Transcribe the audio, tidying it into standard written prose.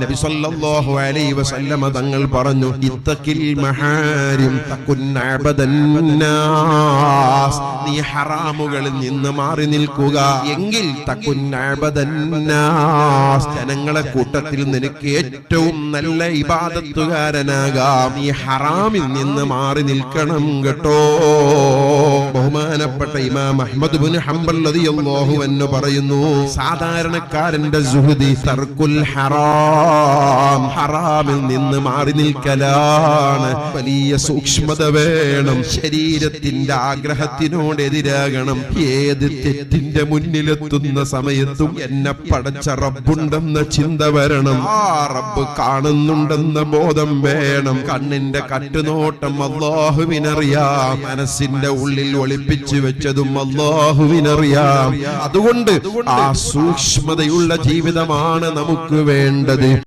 നബി സല്ലല്ലാഹു അലൈഹി വസല്ലമ തങ്ങൾ പറഞ്ഞു, ഇത്തഖിൽ മഹാരിം തകുൻ അബദന്നാസ്, നീ ഹറാമുകളിൽ നിന്ന് മാറി നിൽക്കുക എങ്കിൽ തകുൻ അബദന്നാസ്, ജനങ്ങളെ കൂട്ടത്തിൽ നിനക്ക് ഏറ്റവും നല്ല ഇബാദത്തുകാരനാകാം. നീ ഹറാമിൽ നിന്ന് മാറി നിൽക്കണം കേട്ടോ. ബഹുമാനപ്പെട്ട ഇമാം അഹ്മദ് ഇബ്നു ഹംബൽ റളിയല്ലാഹു അൻഹു പറയുന്നു, സാധാരണക്കാരന്റെ സുഹൃദി തർക്കുൽ ഹറാം, ഹറാമിൽ നിന്ന് മാറി നിൽക്കലാണ്. വലിയ സൂക്ഷ്മത വേണം. ശരീരത്തിന്റെ ആഗ്രഹത്തിനോട് എതിരാകണം. ഏത് തെറ്റിന്റെ മുന്നിലെത്തുന്ന സമയത്തും എന്നെ പടച്ച റബ്ബുണ്ടെന്ന ചിന്ത വരണം. ആ റബ്ബ് കാണുന്നുണ്ടെന്ന ബോധം വേണം. കണ്ണിന്റെ കട്ടുനോട്ടം അല്ലാഹുവിനറിയാം. മനസ്സിന്റെ ഉള്ളിൽ ഒളിപ്പിച്ചു വെച്ചതും അല്ലാഹുവിനറിയാം. അതുകൊണ്ട് ആ സൂക്ഷ്മതയുള്ള ജീവിതമാണ് നമുക്ക് വേണ്ടത്.